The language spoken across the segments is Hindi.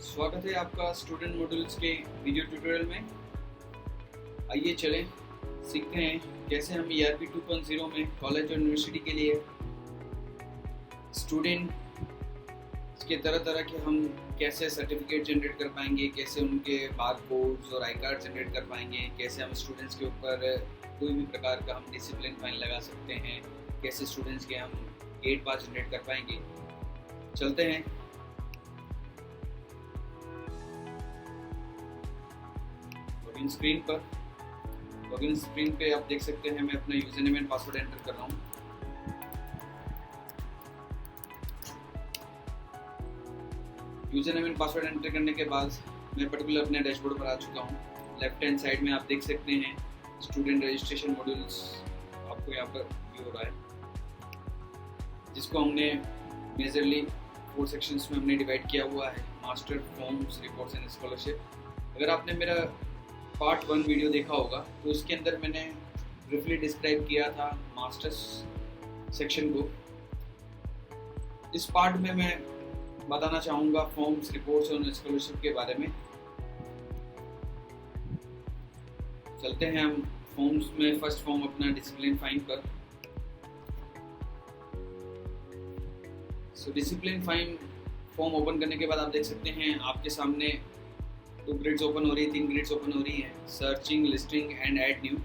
स्वागत है आपका स्टूडेंट मॉड्यूल्स के वीडियो ट्यूटोरियल में। आइए चलें सीखते हैं कैसे हम ERP 2.0 में कॉलेज और यूनिवर्सिटी के लिए स्टूडेंट के तरह के हम कैसे सर्टिफिकेट जनरेट कर पाएंगे, कैसे उनके बार कोड्स और आई कार्ड जनरेट कर पाएंगे, कैसे हम स्टूडेंट्स के ऊपर कोई भी प्रकार का हम डिसिप्लिन फाइन लगा सकते हैं, कैसे स्टूडेंट्स के हम गेट पास जनरेट कर पाएंगे। चलते हैं। लॉगिन स्क्रीन पे आप देख सकते हैं मैं अपना user name and password enter कर रहा हूँ। User name and password enter करने के बाद मैं पर्टिकुलर अपने डैशबोर्ड पर आ चुका हूँ। लेफ्ट हैंड साइड में आप देख सकते हैं स्टूडेंट रजिस्ट्रेशन मॉड्यूल्स आपको यहाँ पर व्यू हो रहा है, जिसको हमने मेजरली 4 सेक्शंस में हमने डिवाइड किया हुआ है: master, forms, reports and scholarship. अगर आपने मेरा पार्ट 1 वीडियो देखा होगा तो उसके अंदर मैंने ब्रीफली डिस्क्राइब किया था मास्टर्स सेक्शन को। इस पार्ट में मैं बताना चाहूँगा फॉर्म्स, रिपोर्ट्स और स्कॉलरशिप के बारे में। चलते हैं हम फॉर्म्स में। फर्स्ट फॉर्म अपना डिसिप्लिन फाइन पर। डिसिप्लिन फाइन फॉर्म ओपन करने के बाद आप देख सकते हैं आपके सामने 2 ग्रिड्स ओपन हो रही है, 3 ग्रिड्स ओपन हो रही है: searching, listing and add new.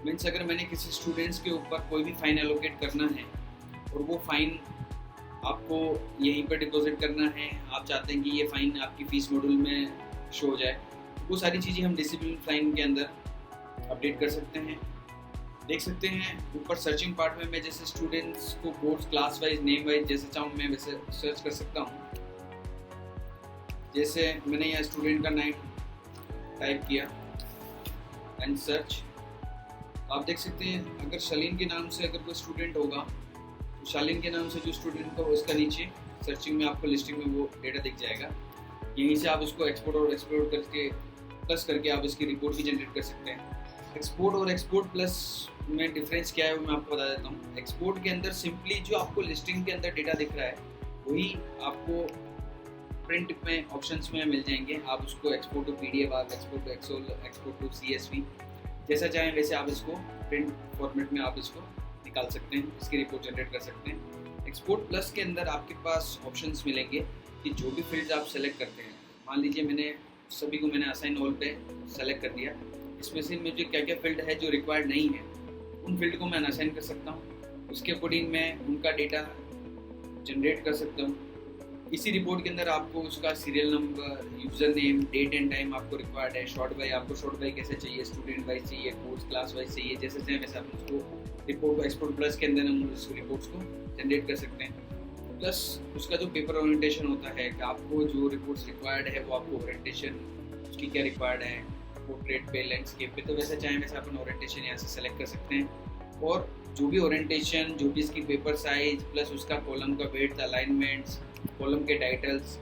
Means अगर मैंने किसी स्टूडेंट्स के ऊपर कोई भी फाइन एलोकेट करना है और वो फाइन आपको यहीं पर डिपॉजिट करना है, आप चाहते हैं कि ये फाइन आपकी फीस मॉड्यूल में शो हो जाए, वो सारी चीज़ें हम डिसिप्लिन फाइन के अंदर अपडेट कर सकते हैं। देख सकते हैं ऊपर सर्चिंग पार्ट में मैं जैसे स्टूडेंट्स को course class wise, name wise जैसे चाहूँ मैं वैसे सर्च कर सकता हूँ। जैसे मैंने यहाँ स्टूडेंट का नाम टाइप किया एंड सर्च। आप देख सकते हैं अगर शालीन के नाम से अगर कोई स्टूडेंट होगा तो शालीन के नाम से जो स्टूडेंट का उसका नीचे सर्चिंग में आपको लिस्टिंग में वो डेटा दिख जाएगा। यहीं से आप उसको एक्सपोर्ट और एक्सपोर्ट करके प्लस करके आप इसकी रिपोर्ट भी जनरेट कर सकते हैं। एक्सपोर्ट और एक्सपोर्ट प्लस में डिफरेंस क्या है वो मैं आपको बता देता हूँ। एक्सपोर्ट के अंदर सिंपली जो आपको लिस्टिंग के अंदर डेटा दिख रहा है वही आपको प्रिंट में ऑप्शंस में मिल जाएंगे। आप उसको एक्सपोर्ट टू PDF, आप export to excel, export to CSV, जैसा चाहें वैसे आप इसको प्रिंट फॉर्मेट में आप इसको निकाल सकते हैं, इसकी रिपोर्ट जनरेट कर सकते हैं। एक्सपोर्ट प्लस के अंदर आपके पास ऑप्शंस मिलेंगे कि जो भी फील्ड्स आप सेलेक्ट करते हैं, मान लीजिए मैंने सभी को मैंने असाइन ऑल पे सेलेक्ट कर दिया, इसमें से मुझे क्या क्या फील्ड है जो रिक्वायर्ड नहीं है उन फील्ड को मैं अनअसाइन कर सकता हूँ। उसके अकॉर्डिंग मैं उनका डेटा जनरेट कर सकता हूँ। इसी रिपोर्ट के अंदर आपको उसका serial number, user name, date and time आपको रिक्वायर्ड है। शॉर्ट बाई आपको शॉर्ट बाई कैसे चाहिए, स्टूडेंट वाइज चाहिए, कोर्स क्लास वाइज चाहिए, जैसे चाहे वैसे आप उसको रिपोर्ट को एक्सपोर्ट प्लस के अंदर हम उस रिपोर्ट्स को जनरेट कर सकते हैं। प्लस उसका जो पेपर ओरिएंटेशन होता है कि आपको जो रिपोर्ट्स रिक्वायर्ड है वो आपको ओरिएंटेशन उसकी क्या रिक्वायर्ड है, पोर्ट्रेट पे, लैंडस्केप पे, तो वैसे चाहे वैसे अपन ओरिएंटेशन यहाँ से सेलेक्ट कर सकते हैं। और जो भी ओरिएंटेशन, जो भी इसकी पेपर साइज प्लस उसका कॉलम का वेट, अलाइनमेंट्स, कॉलम के टाइटल्स,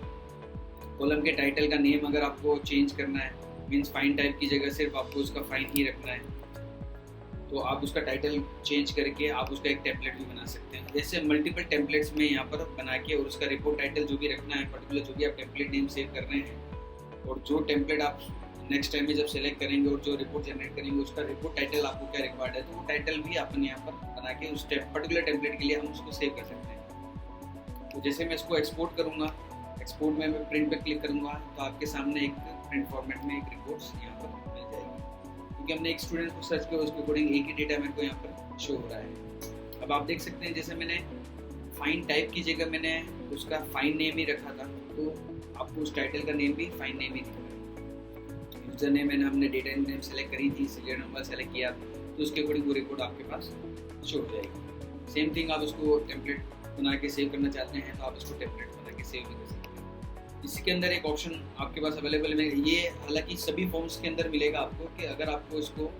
कॉलम के टाइटल का नेम अगर आपको चेंज करना है, मींस फाइन टाइप की जगह सिर्फ आपको उसका फाइन ही रखना है, तो आप उसका टाइटल चेंज करके आप उसका एक टेम्पलेट भी बना सकते हैं। जैसे मल्टीपल टेम्पलेट्स में यहाँ पर बना के और उसका रिपोर्ट टाइटल जो भी रखना है, पर्टिकुलर जो भी आप टेम्पलेट नेम सेव कर रहे हैं और जो टेम्पलेट आप नेक्स्ट टाइम में जब सेलेक्ट करेंगे और जो रिपोर्ट जनरेट करेंगे उसका रिपोर्ट टाइटल आपको क्या रिक्वायर्ड है, तो वो टाइटल भी अपन यहाँ पर बना के उस पर्टिकुलर टेम्पलेट के लिए हम उसको सेव कर सकते हैं। तो जैसे मैं इसको एक्सपोर्ट करूँगा, एक्सपोर्ट में मैं प्रिंट पे क्लिक करूँगा तो आपके सामने एक प्रिंट फॉर्मेट में एक रिपोर्ट्स यहाँ पर मिल जाएगी, क्योंकि हमने एक स्टूडेंट को सर्च किया उसके अकॉर्डिंग एक ही डेटा मेरे को यहाँ पर शो हो रहा है। अब आप देख सकते हैं जैसे मैंने फाइन टाइप की जगह मैंने उसका फाइन नेम ही रखा था, तो आपको उस टाइटल का नेम भी फाइन नेम ही दिख रहा है। यूजर नेम मैंने हमने डेटा नेम सेलेक्ट करी थी, सीरियल नंबर सेलेक्ट किया, तो उसके अकॉर्डिंग वो रिपोर्ट आपके पास शो हो जाएगी। सेम थिंग आप उसको टेम्पलेट बना के सेव करना चाहते हैं तो आप इसको टेम्पलेट बना के सेव भी कर सकते हैं। इसी के अंदर एक ऑप्शन आपके पास अवेलेबल है, ये हालांकि सभी फॉर्म्स के अंदर मिलेगा आपको, कि अगर आपको इसको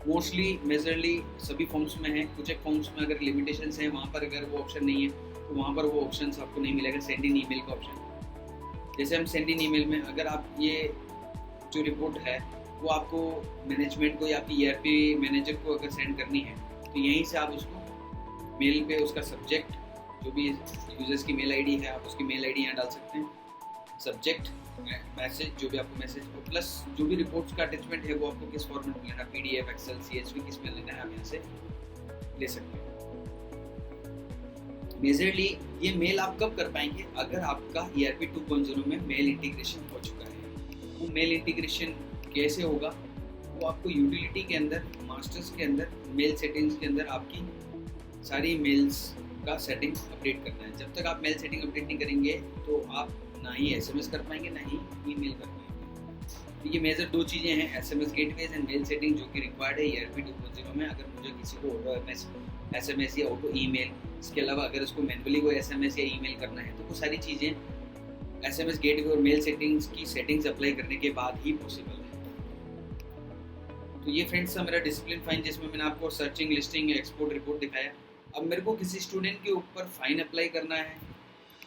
मोस्टली मेजरली सभी फॉर्म्स में है, कुछ एक फॉर्म्स में अगर लिमिटेशंस हैं वहाँ पर अगर वो ऑप्शन नहीं है तो वहाँ पर वो ऑप्शन आपको नहीं मिलेगा। सेंड इन ईमेल का ऑप्शन, जैसे हम सेंड इन ईमेल में अगर आप ये जो रिपोर्ट है वो आपको मैनेजमेंट को या आपकी ERP मैनेजर को अगर सेंड करनी है तो यहीं से आप उसको मेल पे उसका सब्जेक्ट, जो भी यूजर्स की मेल आईडी है आप उसकी मेल आईडी यहाँ डाल सकते हैं सब्जेक्ट, मैसेज, जो भी आपको मैसेज, और प्लस जो भी रिपोर्ट्स का अटैचमेंट है वो आपको किस फॉर्मेट में लेना, PDF, एक्सेल, CSV, किस में लेना है आप यहाँ से ले सकते हैं। मेजरली ये मेल आप कब कर पाएंगे, अगर आपका ERP 2.0 में मेल इंटीग्रेशन हो चुका है। वो मेल इंटीग्रेशन कैसे होगा, वो आपको यूटिलिटी के अंदर, मास्टर्स के अंदर, मेल सेटिंग्स के अंदर आपकी सारी मेल्स का सेटिंग अपडेट करना है। जब तक आप मेल सेटिंग अपडेट नहीं करेंगे तो आप ना ही SMS कर पाएंगे ना ही ईमेल कर पाएंगे। तो ये मेजर दो चीज़ें हैं, SMS gateways and mail setting, जो कि रिक्वायर्ड है ERP 2.0 में। अगर मुझे किसी को ऑटो SMS या ऑटो ईमेल, इसके अलावा अगर उसको मैनुअली कोई SMS या ईमेल करना है तो वो सारी चीज़ें SMS गेटवे और मेल सेटिंग्स की सेटिंग्स अप्लाई करने के बाद ही पॉसिबल है। तो ये फ्रेंड्स था मेरा डिसिप्लिन फाइन, जिसमें मैंने आपको सर्चिंग, लिस्टिंग, एक्सपोर्ट रिपोर्ट दिखाया। अब मेरे को किसी स्टूडेंट के ऊपर फाइन अप्लाई करना है,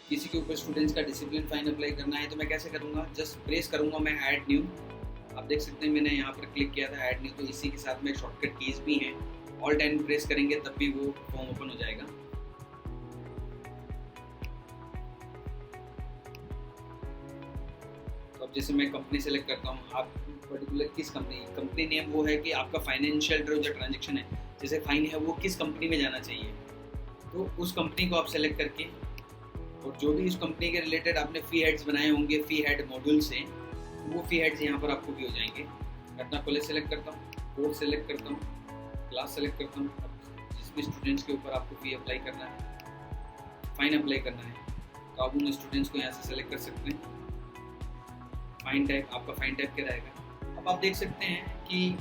किसी के ऊपर स्टूडेंट्स का डिसिप्लिन फाइन अप्लाई करना है, तो मैं कैसे करूँगा, जस्ट प्रेस करूँगा मैं ऐड न्यू। आप देख सकते हैं मैंने यहाँ पर क्लिक किया था ऐड न्यू, तो इसी के साथ में शॉर्टकट कीज भी हैं। ऑल टाइम प्रेस करेंगे तब भी वो फॉर्म ओपन हो जाएगा। तो अब जैसे मैं कंपनी सेलेक्ट करता हूँ, आप पर्टिकुलर किस कंपनी नेम वो है कि आपका फाइनेंशियल जो ट्रांजेक्शन है, जैसे फाइन है वो किस कंपनी में जाना चाहिए, तो उस कंपनी को आप सेलेक्ट करके, और जो भी उस कंपनी के रिलेटेड आपने फी हेड्स बनाए होंगे फी हेड मॉड्यूल से, वो फी हेड्स यहाँ पर आपको भी हो जाएंगे। अपना कॉलेज सेलेक्ट करता हूँ, कोर्स सेलेक्ट करता हूँ, क्लास सेलेक्ट करता हूँ। जिस भी स्टूडेंट्स के ऊपर आपको फी अप्लाई करना है, फाइन अप्लाई करना है, तो आप उन स्टूडेंट्स को यहाँ से सेलेक्ट कर सकते हैं। फाइन टाइप, आपका फाइन टाइप क्या रहेगा। अब आप देख सकते हैं कि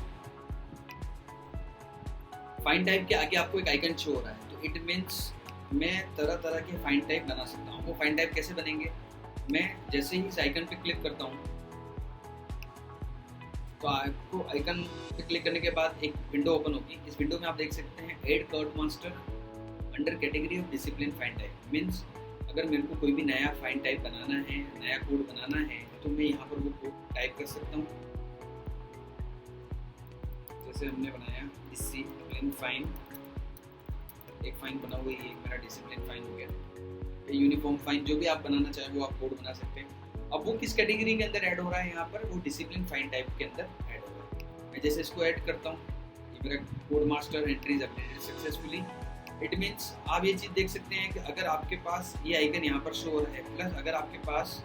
फाइन टाइप के आगे आपको एक आइकन शो हो रहा है, तो इट मीन्स मैं तरह तरह के फाइन टाइप बना सकता हूँ। वो फाइन टाइप कैसे बनेंगे, मैं जैसे ही इस आइकन पे क्लिक करता हूँ तो आपको आइकन पे क्लिक करने के बाद एक विंडो ओपन होगी। इस विंडो में आप देख सकते हैं add code master under category of discipline fine type. Means अगर मेरे को कोई भी नया फाइन टाइप बनाना है, नया कोड बनाना है, तो मैं यहाँ पर वो कोड टाइप कर सकता हूँ। जैसे हमने बनाया डिसिप्लिन फाइन, एक फाइन बना हुआ है, एक मेरा डिसिप्लिन फाइन हो गया। यूनिफॉर्म फाइन, जो भी आप बनाना चाहें वो आप कोड बना सकते हैं। अब वो किस कैटेगरी के अंदर ऐड हो रहा है, यहाँ पर वो डिसिप्लिन फाइन टाइप के अंदर ऐड हो रहा है। मैं जैसे इसको ऐड करता हूँ, ये मेरा code master entries updated successfully. It means आप ये चीज़ देख सकते हैं कि अगर आपके पास ये आइकन यहाँ पर शो हो रहा है, प्लस अगर आपके पास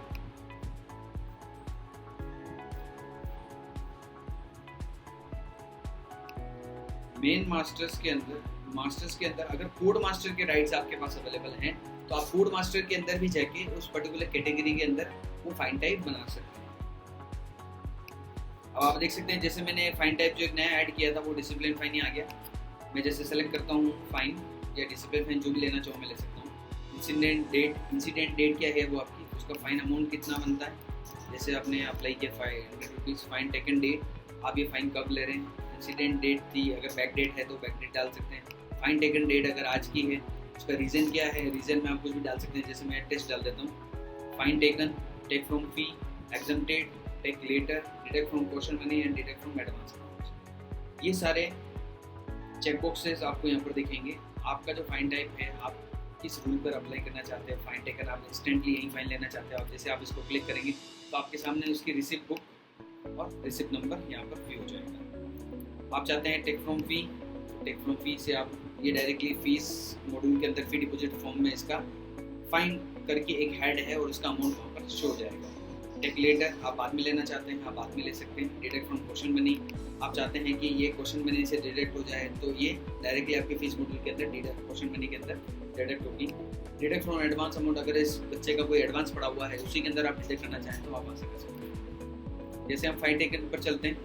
मेन मास्टर्स के अंदर अगर कोड मास्टर के राइट्स आपके पास अवेलेबल हैं, तो आप कोड मास्टर के अंदर भी जाके उस पर्टिकुलर कैटेगरी के अंदर वो फाइन टाइप बना सकते हैं। अब आप देख सकते हैं जैसे मैंने फाइन टाइप जो एक नया ऐड किया था वो डिसिप्लिन फाइन ही आ गया। मैं जैसे सेलेक्ट करता हूँ फाइन या डिसिप्लिन फाइन, जो भी लेना चाहूँ मैं ले सकता हूँ। इंसिडेंट डेट क्या है वो आपकी, उसका फाइन अमाउंट कितना बनता है। जैसे आपने अप्लाई किया ₹500 फाइन टेकन डेट, आप ये फाइन कब ले रहे हैं। इंसिडेंट डेट थी, अगर बैक डेट है तो बैक डेट डाल सकते हैं। फाइन टेकन डेट अगर आज की है, उसका रीज़न क्या है, रीज़न में आप कुछ भी डाल सकते हैं। जैसे मैं टेस्ट डाल देता हूँ। Fine taken, take from fee, exempted, take letter, deduct from portion money and deduct from advance. ये सारे चेक बॉक्सेस आपको यहाँ पर दिखेंगे। आपका जो फाइन टाइप है, आप किस रूल पर अप्लाई करना चाहते हैं। फाइन टेकन आप इंस्टेंटली यही फाइन लेना चाहते हैं, और जैसे आप इसको क्लिक करेंगे तो आपके सामने उसकी रिसिप्ट बुक और रिसिप्ट नंबर यहाँ पर व्यू हो जाएगा। आप चाहते हैं टेक फ्रॉम फी से आप ये डायरेक्टली फीस मॉड्यूल के अंदर फी डिपॉजिट फॉर्म में इसका फाइन करके एक हेड है और उसका अमाउंट वहाँ पर शो हो जाएगा। टेक लेटर आप बाद में लेना चाहते हैं, आप बाद में ले सकते हैं। डिडक्ट फ्रॉम क्वेश्चन मनी, आप चाहते हैं कि ये क्वेश्चन मनी से डिडक्ट हो जाए, तो ये डायरेक्टली आपके फीस मॉड्यूल के अंदर क्वेश्चन मनी के अंदर डिडक्ट होगी। डिडक्ट फ्रॉम एडवांस अमाउंट, अगर इस बच्चे का कोई एडवांस पड़ा हुआ है उसी के अंदर आप डिडक्ट करना चाहें तो आप वहाँ से कर सकते हैं। जैसे हम फाइन टेकन पर चलते हैं,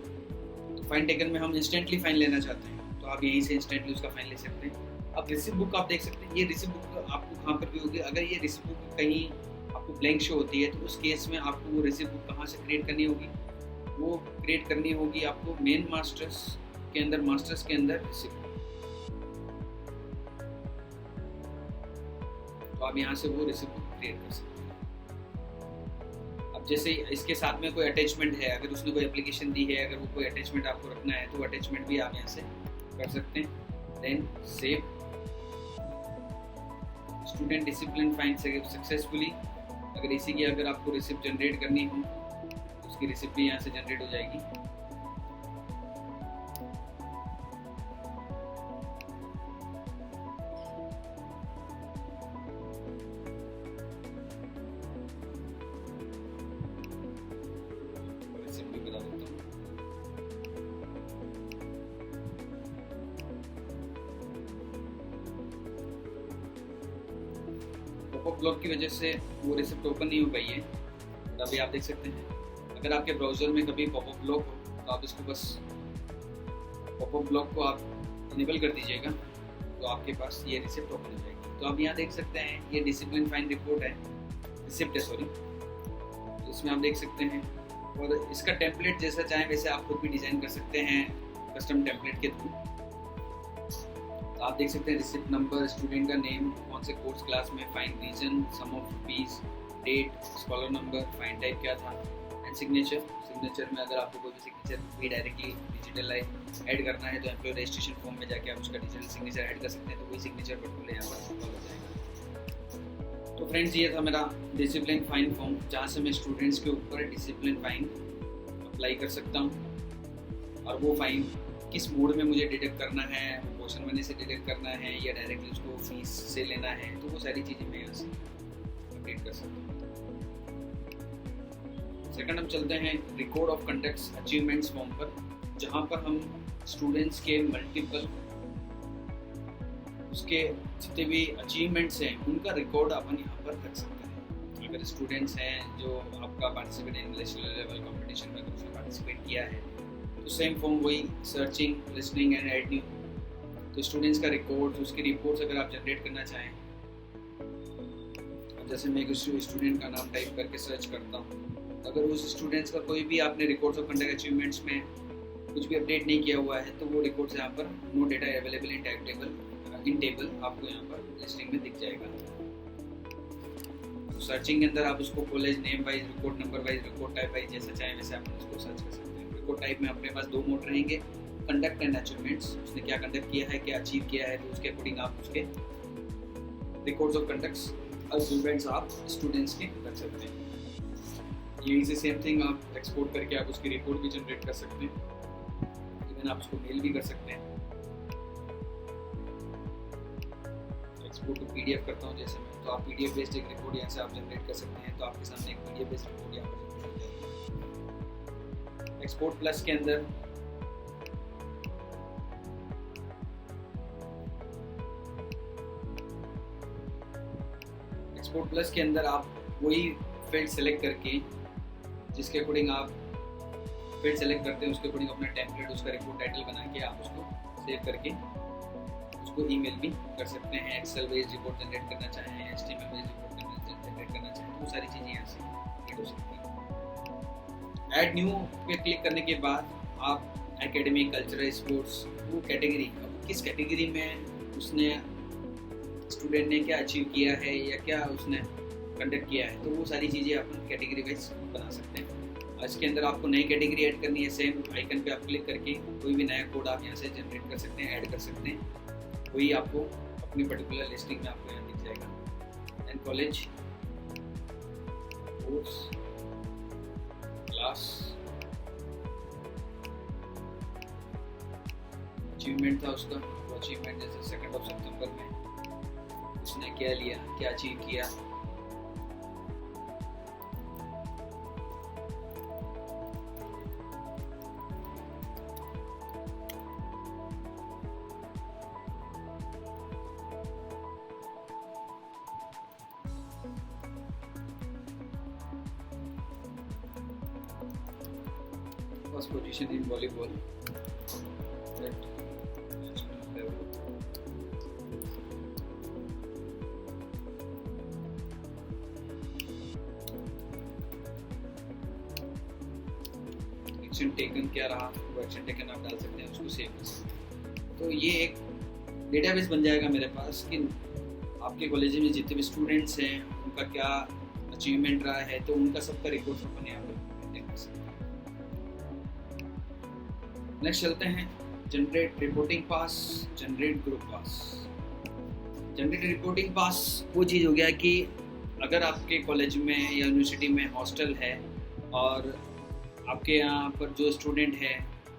तो फाइन टेकन में हम इंस्टेंटली फाइन लेना चाहते हैं, तो आप यहीं से इंस्टेंटली उसका फाइन ले सकते हैं। अब रिसिप्ट बुक आप देख सकते हैं, ये रिसिप्ट बुक आपको कहाँ पर भी होगी। अगर ये रिसिप्ट बुक कहीं आपको ब्लैंक शो होती है तो उस केस में आपको वो रिसिप्ट बुक कहाँ से क्रिएट करनी होगी, वो क्रिएट करनी होगी आपको मेन मास्टर्स के अंदर रिसिप्ट। तो आप यहाँ से वो रिसिप्ट बुक क्रिएट कर सकते हैं। अब जैसे इसके साथ में कोई अटैचमेंट है, अगर उसने कोई एप्लीकेशन दी है, अगर वो कोई अटैचमेंट आपको रखना है तो अटैचमेंट भी आप यहाँ से कर सकते हैं। Then save student discipline fine successfully, अगर इसी की अगर आपको रिसिप्ट जनरेट करनी हो तो उसकी रिसिप्ट भी यहाँ से जनरेट हो जाएगी। रिसिप्ट भी बता देता हूँ। पॉपअप ब्लॉक की वजह से वो रिसिप्ट ओपन नहीं हो पाई है, तो अभी आप देख सकते हैं। अगर आपके ब्राउज़र में कभी पॉपअप ब्लॉक हो तो आप इसको बस पॉपअप ब्लॉक को आप इनेबल कर दीजिएगा, तो आपके पास ये रिसिप्ट ओपन हो जाएगी। तो आप यहाँ देख सकते हैं ये डिसिप्लिन फाइन रिपोर्ट है, रिसिप्ट है सॉरी, तो इसमें आप देख सकते हैं। और इसका टेम्पलेट जैसा चाहें वैसे आप खुद भी डिज़ाइन कर सकते हैं कस्टम टेम्पलेट के थ्रू। तो आप देख सकते हैं रिसिप्ट नंबर, स्टूडेंट का नेम, कौन से कोर्स क्लास में, fine reason, sum of fees, date, scholar number, fine type क्या था, एंड सिग्नेचर। सिग्नेचर में अगर आपको कोई भी सिग्नेचर भी डायरेक्टली डिजिटल ऐड करना है तो एम्प्लॉय रजिस्ट्रेशन फॉर्म में जाके आप उसका डिजिटल सिग्नेचर ऐड कर सकते हैं, तो वही सिग्नेचर पर्टिकुलर यहाँ पर हो जाएगा। तो फ्रेंड्स ये था मेरा डिसिप्लिन फाइन फॉर्म, जहाँ से मैं स्टूडेंट्स के ऊपर डिसिप्लिन फाइन अप्लाई कर सकता हूँ, और वो फाइन किस मोड में मुझे डिडक्ट करना है, क्वेश्चन मनी से डिडक्ट करना है या डायरेक्टली उसको फीस से लेना है, तो वो सारी चीज़ें मैं यहाँ से अपडेट कर सकता हूँ। सेकंड हम चलते हैं record of conducts achievements form पर, जहाँ पर हम स्टूडेंट्स के मल्टीपल उसके जितने भी अचीवमेंट्स हैं उनका रिकॉर्ड अपन यहाँ पर रख सकते हैं। अगर स्टूडेंट्स हैं जो आपका participate in national level competition में अगर उसने पार्टिसिपेट किया है तो सेम फॉर्म वही searching, listening and add new. तो स्टूडेंट्स का रिकॉर्ड, उसकी रिपोर्ट्स अगर आप जनरेट करना चाहें, जैसे मैं एक स्टूडेंट का नाम टाइप करके सर्च करता हूँ, अगर उस स्टूडेंट्स का कोई भी आपने रिकॉर्ड्स ऑफ कंडक्ट अचीवमेंट्स में कुछ भी अपडेट नहीं किया हुआ है तो वो रिकॉर्ड्स यहाँ पर no data available in table आपको यहाँ पर लिस्टिंग में दिख जाएगा। तो सर्चिंग के अंदर आप उसको college name wise, record number wise, record type wise जैसा चाहें वैसे आप उसको सर्च कर सकते हैं। रिकॉर्ड टाइप में अपने पास दो मोड रहेंगे, कंडक्ट एंड अचीवमेंट्स, उसने क्या कंडक्ट किया है, क्या अचीव किया है, तो उसके अकॉर्डिंग आप उसके रिकॉर्ड्स ऑफ कंडक्ट्स अचीवमेंट्स आप स्टूडेंट्स के रख सकते हैं। यही से सेम थिंग आप एक्सपोर्ट करके आप उसकी रिपोर्ट भी जनरेट कर सकते हैं, इवन आप उसको मेल भी कर सकते हैं। एक्सपोर्ट टू पीडीएफ करता हूँ जैसे मैं, तो आप पीडीएफ बेस्ड एक रिपोर्ट यहाँ से आप जनरेट कर सकते हैं, तो आपके सामने एक पीडीएफ बेस्ड रिपोर्ट यहाँ पर जनरेट हो जाएगी। एक्सपोर्ट प्लस के अंदर आप वही फील्ड सेलेक्ट करके जिसके अकॉर्डिंग आप फील्ड सेलेक्ट करते हैं उसके अकॉर्डिंग अपना टेम्पलेट, उसका रिपोर्ट टाइटल बना के आप उसको सेव करके उसको ईमेल भी कर सकते हैं। एक्सेल बेस्ड रिपोर्ट जनरेट करना चाहें, एचटीएमएल बेस्ड रिपोर्ट जनरेट करना चाहें, तो वो सारी चीज़ें यहाँ से जनरेट हो सकती हैं। ऐड न्यू पे क्लिक करने के बाद आप एकेडमिक, कल्चरल, स्पोर्ट्स, वो कैटेगरी, किस कैटेगरी में उसने स्टूडेंट ने क्या अचीव किया है या क्या उसने कंडक्ट किया है, तो वो सारी चीज़ें अपन कैटेगरी वाइज बना सकते हैं। इसके अंदर आपको नई कैटेगरी ऐड करनी है, सेम आइकन पे आप क्लिक करके कोई भी नया कोड आप यहाँ से जनरेट कर सकते हैं, ऐड कर सकते हैं, वही आपको अपनी पर्टिकुलर लिस्टिंग में आपको यहाँ दिख जाएगा। And college, course, class, achievement था उसका, वो अचीवमेंट जैसे 2 सितंबर में उसने क्या लिया, क्या अचीव किया, first position in volleyball at national level, action taken क्या रहा, वो एक्शन टेकन आप डाल सकते हैं, उसको सेव कर सकते हैं। तो ये एक डेटाबेस बन जाएगा मेरे पास कि आपके कॉलेज में जितने भी स्टूडेंट्स हैं उनका क्या अचीवमेंट रहा है, तो उनका सबका रिकॉर्ड अपन यहाँ पर मेंटेन कर सकते हैं। नेक्स्ट चलते हैं जनरेट रिपोर्टिंग पास, जनरेट ग्रुप पास। जनरेट रिपोर्टिंग पास वो चीज़ हो गया कि अगर आपके कॉलेज में या यूनिवर्सिटी में हॉस्टल है और आपके यहाँ पर जो स्टूडेंट है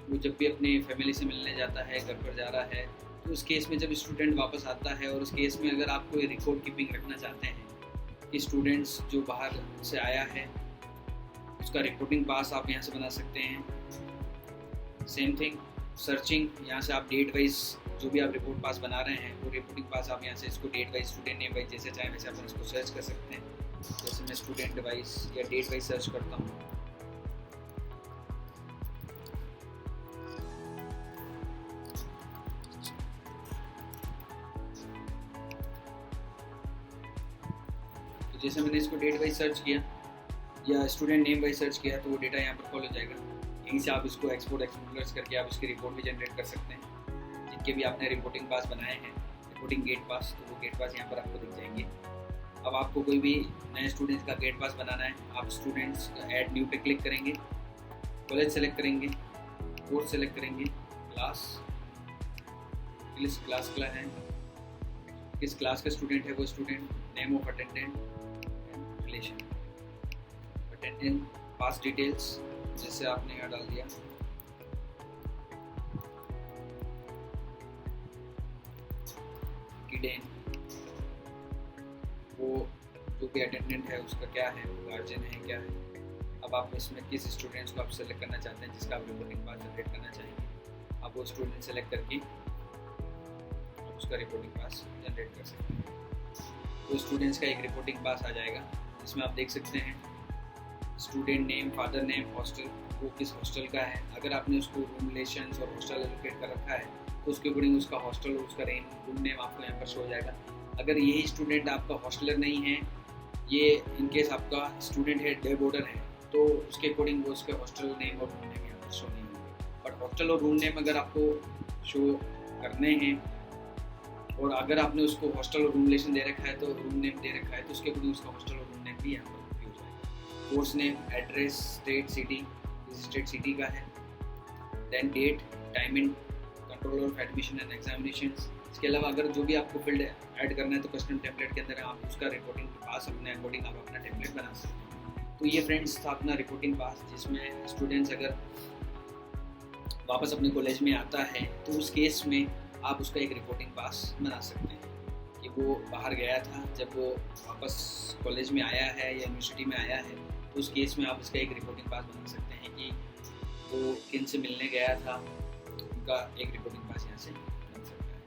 वो जब भी अपनी फैमिली से मिलने जाता है, घर पर जा रहा है, तो उस केस में जब स्टूडेंट वापस आता है और उस केस में अगर आप कोई रिकॉर्ड कीपिंग रखना चाहते हैं कि स्टूडेंट्स जो बाहर से आया है उसका रिपोर्टिंग पास आप यहाँ से बना सकते हैं। सेम थिंग सर्चिंग, यहाँ से आप डेट वाइज जो भी आप रिपोर्ट पास बना रहे हैं वो रिपोर्टिंग पास आप यहाँ से इसको date wise, student name wise जैसे चाहे वैसे आप इसको सर्च कर सकते हैं। जैसे मैं स्टूडेंट वाइज या डेट वाइज सर्च करता हूँ, तो जैसे मैंने इसको डेट वाइज सर्च किया या स्टूडेंट नेम वाइज सर्च किया तो वो डेटा यहाँ पर कॉल हो जाएगा। यहीं से आप इसको एक्सपोर्ट करके आप इसकी रिपोर्ट भी जनरेट कर सकते हैं। जिनके भी आपने रिपोर्टिंग पास बनाए हैं, रिपोर्टिंग गेट पास, तो वो गेट पास यहाँ पर आपको दिख जाएंगे। अब आपको कोई भी नए स्टूडेंट्स का गेट पास बनाना है, आप स्टूडेंट्स ऐड न्यू पे क्लिक करेंगे, कॉलेज सेलेक्ट करेंगे, कोर्स सेलेक्ट करेंगे, क्लास, किस क्लास का है, किस क्लास का स्टूडेंट है वो student, name of attendant, relation, attendant, pass details जैसे आपने यहाँ डाल दिया, किडेन, वो जो भी अटेंडेंट है उसका क्या है, गार्जियन है क्या है। अब आप इसमें किस स्टूडेंट्स को आप सेलेक्ट करना चाहते हैं जिसका आप रिपोर्टिंग पास जनरेट करना चाहेंगे, आप वो स्टूडेंट सेलेक्ट करके आप उसका रिपोर्टिंग पास जनरेट कर सकते हैं। तो स्टूडेंट्स का एक रिपोर्टिंग पास आ जाएगा जिसमें आप देख सकते हैं student name, father name, hostel, वो किस हॉस्टल का है। अगर आपने उसको रूम रिलेशंस और हॉस्टल एलोकेट कर रखा है तो उसके अकॉर्डिंग उसका हॉस्टल और उसका रूम नेम आपको यहाँ पर शो हो जाएगा। अगर यही स्टूडेंट आपका हॉस्टलर नहीं है, ये इनकेस आपका स्टूडेंट है डे बोर्डर है, तो उसके अकॉर्डिंग वो उसके हॉस्टल नेम और रूम नेम यहाँ पर शो नहीं होंगे। बट हॉस्टल और रूम नेम अगर आपको शो करने हैं और अगर आपने उसको हॉस्टल और रूम रिलेशन दे रखा है तो रूम नेम दे रखा है, तो उसके अकॉर्डिंग उसका हॉस्टल और रूम नेम भी यहाँ पर हो जाएगा। Course name, address, state, city, state city का है, then date, timing, control of admission and examinations. इसके अलावा अगर जो भी आपको फील्ड ऐड करना है तो कस्टम टेम्पलेट के अंदर आप उसका रिपोर्टिंग पास अपने अकॉर्डिंग आप अपना टेम्पलेट बना सकते हैं। तो ये फ्रेंड्स था अपना रिपोर्टिंग पास, जिसमें स्टूडेंट्स अगर वापस अपने कॉलेज में आता है तो उस केस में आप उसका एक रिपोर्टिंग पास बना सकते हैं कि वो बाहर गया था, जब वो वापस कॉलेज में आया है या यूनिवर्सिटी में आया है तो उस केस में आप इसका एक रिपोर्टिंग पास बना सकते हैं कि वो किन से मिलने गया था, उनका एक रिपोर्टिंग पास यहाँ से बन सकता है।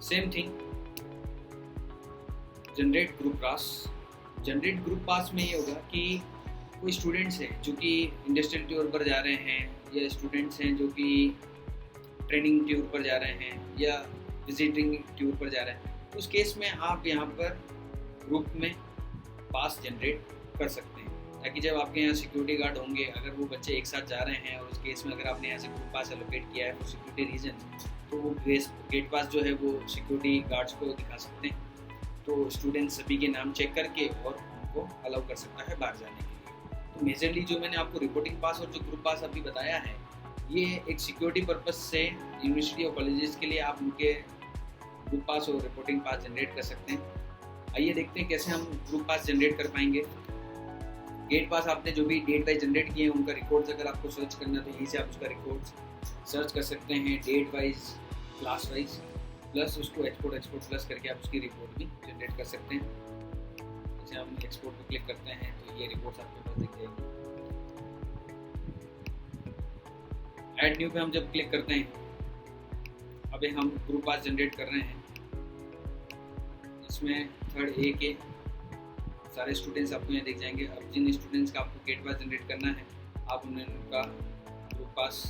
सेम थिंग जनरेट ग्रुप पास। जनरेट ग्रुप पास में ये होगा कि कोई स्टूडेंट्स हैं जो कि इंडस्ट्रियल टूर पर जा रहे हैं या स्टूडेंट्स हैं जो कि ट्रेनिंग टूर पर जा रहे हैं या विजिटिंग टूर पर जा रहे हैं, तो उस केस में आप यहाँ पर ग्रुप में पास जनरेट कर सकते हैं ताकि जब आपके यहाँ सिक्योरिटी गार्ड होंगे, अगर वो बच्चे एक साथ जा रहे हैं और उस केस में अगर आपने यहाँ से ग्रुप पास एलोकेट किया है फॉर सिक्योरिटी रीजन, तो वो गेट पास जो है वो सिक्योरिटी गार्ड्स को दिखा सकते हैं। तो स्टूडेंट सभी के नाम चेक करके और उनको अलाउ कर सकता है बाहर जाने के लिए। तो मेजरली जो मैंने आपको रिपोर्टिंग पास और जो ग्रुप पास अभी बताया है, ये एक सिक्योरिटी पर्पस से यूनिवर्सिटी और कॉलेजेस के लिए आप उनके ग्रुप पास और रिपोर्टिंग पास जनरेट कर सकते हैं। आइए देखते हैं कैसे हम ग्रुप पास जनरेट कर पाएंगे। गेट पास आपने जो भी डेट वाइज जनरेट किए हैं उनका रिकॉर्ड्स अगर आपको सर्च करना है तो यहीं से आप उसका रिकॉर्ड्स सर्च कर सकते हैं, date wise, class wise, plus उसको एक्सपोर्ट प्लस करके आप उसकी रिपोर्ट भी जनरेट कर सकते हैं। जैसे हम एक्सपोर्ट पर क्लिक करते हैं तो ये रिपोर्ट्स आपके पास दिख जाएगी। ऐड न्यू पे हम जब क्लिक करते हैं, अभी हम ग्रुप पास जनरेट कर रहे हैं, इसमें थर्ड ए के सारे स्टूडेंट्स आपको यहाँ दिख जाएंगे। अब जिन स्टूडेंट्स का आपको गेट पास जनरेट करना है, आप उनका ग्रुप पास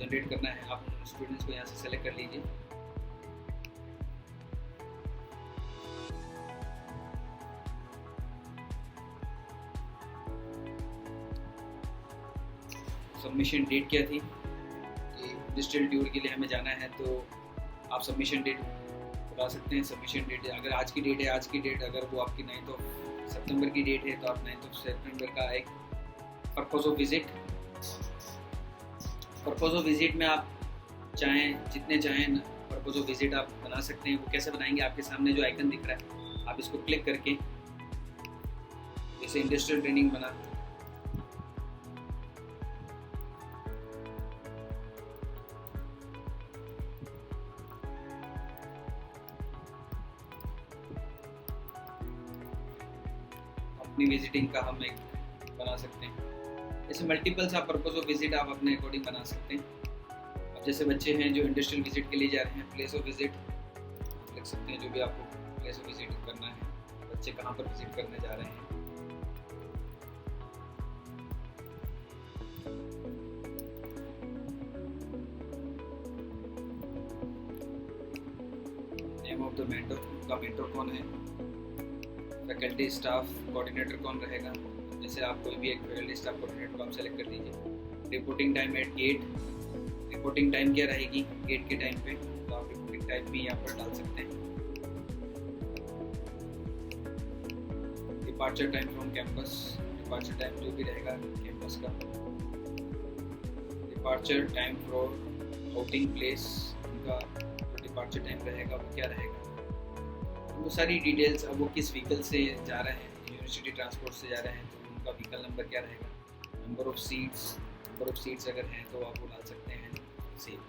जनरेट करना है, आप उन स्टूडेंट्स को यहाँ से सेलेक्ट कर लीजिए। सबमिशन डेट क्या थी कि डिजिटल टूर के लिए हमें जाना है, तो आप सबमिशन डेट बता सकते हैं। सबमिशन डेट अगर आज की डेट है, आज की डेट अगर वो आपकी 9 सितंबर की डेट है तो आप 9 सितंबर का एक purpose of visit. Purpose of visit में आप चाहें जितने चाहें पर्पज ऑफ विजिट आप बना सकते हैं। वो कैसे बनाएंगे, आपके सामने जो आइकन दिख रहा है आप इसको क्लिक करके, जैसे इंडस्ट्रियल ट्रेनिंग बना, अपनी विजिटिंग का हम एक बना सकते हैं। ऐसे मल्टीपल सा पर्पज ऑफ विजिट आप अपने अकॉर्डिंग बना सकते हैं। अब जैसे बच्चे हैं जो इंडस्ट्रियल विजिट के लिए जा रहे हैं, प्लेस ऑफ विजिट लिख सकते हैं, जो भी आपको प्लेस ऑफ विजिट करना है, बच्चे कहाँ पर विजिट करने जा रहे हैं। नेम ऑफ द मेंटर, उनका मेंटर कौन है, फैकल्टी स्टाफ कोऑर्डिनेटर कौन रहेगा। जैसे आप कोई भी एक फैकल्टी स्टाफ कोऑर्डिनेटर को आप सेलेक्ट कर दीजिए। Reporting time at gate, reporting time क्या रहेगी गेट के टाइम पे, तो आप रिपोर्टिंग टाइम भी यहाँ पर डाल सकते हैं। Departure time from campus, departure time जो भी रहेगा कैंपस का। Departure time for outing place, उनका जो डिपार्चर टाइम रहेगा वो क्या रहेगा, वो सारी डिटेल्स। अब वो किस व्हीकल से जा रहे हैं, यूनिवर्सिटी ट्रांसपोर्ट से जा रहे हैं तो उनका व्हीकल नंबर क्या रहेगा। नंबर ऑफ सीट्स अगर हैं तो आप वो डाल सकते हैं सेव।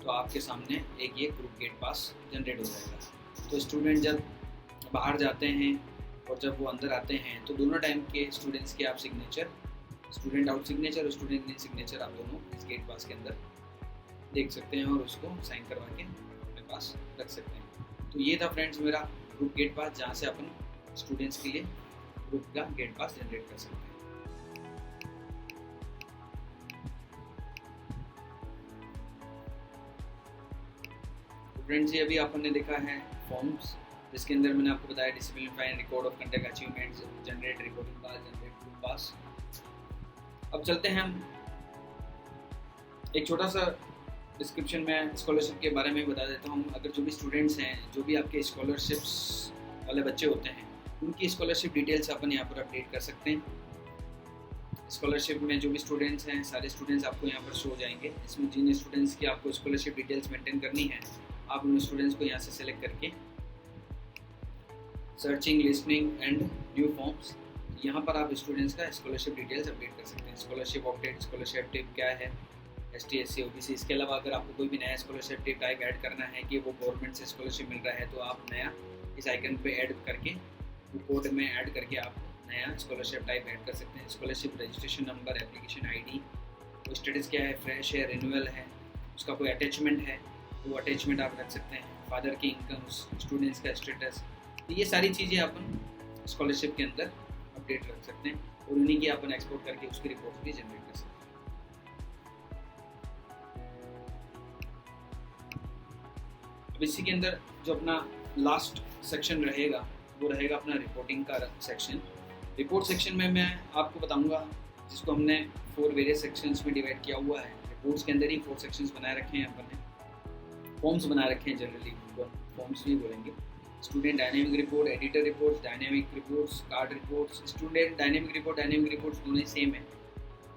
तो आपके सामने एक ये ग्रुप गेट पास जनरेट हो जाएगा। तो स्टूडेंट जब बाहर जाते हैं और जब वो अंदर आते हैं तो दोनों टाइम के स्टूडेंट्स के आप सिग्नेचर, स्टूडेंट आउट सिग्नेचर और स्टूडेंट इन सिग्नेचर आप दोनों इस गेट पास के अंदर देख सकते हैं और उसको साइन करवा के अपने पास रख सकते हैं। तो ये था फ्रेंड्स मेरा ग्रुप गेट पास, जहाँ से अपन स्टूडेंट्स के लिए ग्रुप का गेट पास जनरेट कर सकते हैं। तो फ्रेंड्स ये अभी आपने देखा है फॉर्म्स, जिसके अंदर मैंने आपको बताया discipline fine, record of conduct achievements, generate recording pass, generate group pass. अब चलते हैं हम एक छोटा सा डिस्क्रिप्शन में स्कॉलरशिप के बारे में बता देता हूँ। अगर जो भी स्टूडेंट्स हैं, जो भी आपके स्कॉलरशिप्स वाले बच्चे होते हैं, उनकी स्कॉलरशिप डिटेल्स अपन यहाँ पर अपडेट कर सकते हैं। स्कॉलरशिप में जो भी स्टूडेंट्स हैं, सारे स्टूडेंट्स आपको यहाँ पर शो हो जाएंगे। इसमें जिन स्टूडेंट्स की आपको स्कॉलरशिप डिटेल्स मेंटेन करनी है, आप उन स्टूडेंट्स को यहाँ से सेलेक्ट करके searching, listening and new forms, यहाँ पर आप स्टूडेंट्स का स्कॉलरशिप डिटेल्स अपडेट कर सकते हैं। स्कॉलरशिप अपडेट, स्कॉलरशिप टिप क्या है, ST SC OBC। इसके अलावा अगर आपको कोई भी नया स्कॉलरशिप टिप टाइप ऐड करना है कि वो गवर्नमेंट से स्कॉलरशिप मिल रहा है, तो आप नया इस आइकन पे ऐड करके, कोड में ऐड करके आप नया स्कॉलरशिप टाइप ऐड कर सकते हैं। Scholarship registration number, application ID, वो स्टेटस क्या है, फ्रेश है, रिन्यूअल है, उसका कोई अटैचमेंट है तो वो अटैचमेंट आप रख सकते हैं। फादर की इनकम, स्टूडेंट्स का स्टेटस, तो ये सारी चीज़ें अपन स्कॉलरशिप के अंदर अपडेट रख सकते हैं और उन्हीं की अपन एक्सपोर्ट करके उसकी रिपोर्ट भी जनरेट कर सकते हैं। अब इसी के अंदर जो अपना लास्ट सेक्शन रहेगा वो रहेगा अपना रिपोर्टिंग का सेक्शन। रिपोर्ट सेक्शन में मैं आपको बताऊंगा, जिसको हमने 4 वेरियस सेक्शंस में डिवाइड किया हुआ है। रिपोर्ट्स के अंदर ही 4 सेक्शंस बनाए रखे हैं अपन ने, फॉर्म्स बना रखे हैं, जनरली फॉर्म्स भी बोलेंगे। Student dynamic report, editor reports, dynamic reports, card reports. Student dynamic reports दोनों ही सेम है।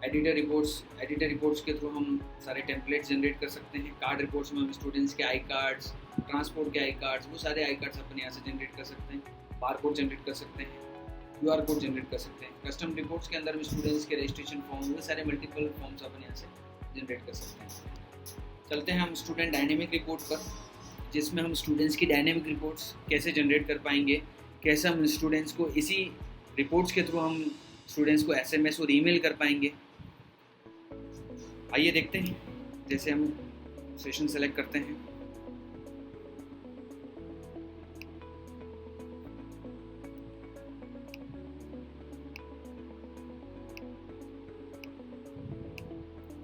एडिटर रिपोर्ट्स के थ्रू हम सारे टेम्पलेट्स जनरेट कर सकते हैं। कार्ड रिपोर्ट्स में हम स्टूडेंट्स के आई कार्ड्स, ट्रांसपोर्ट के आई कार्ड्स, वो सारे आई कार्ड्स अपन यहाँ से जनरेट कर सकते हैं। बार कोड जनरेट कर सकते हैं, QR कोड जनरेट कर सकते हैं। कस्टम रिपोर्ट्स के अंदर भी स्टूडेंट्स के रजिस्ट्रेशन फॉर्म, वो सारे मल्टीपल फॉर्म्स अपन यहाँ से जनरेट कर सकते हैं। चलते हैं हम स्टूडेंट डायनेमिक रिपोर्ट पर, जिसमें हम स्टूडेंट्स की डायनेमिक रिपोर्ट्स कैसे जनरेट कर पाएंगे, कैसे हम स्टूडेंट्स को इसी रिपोर्ट्स के थ्रू हम स्टूडेंट्स को SMS और ईमेल कर पाएंगे। आइए देखते हैं। जैसे हम सेशन सेलेक्ट करते हैं,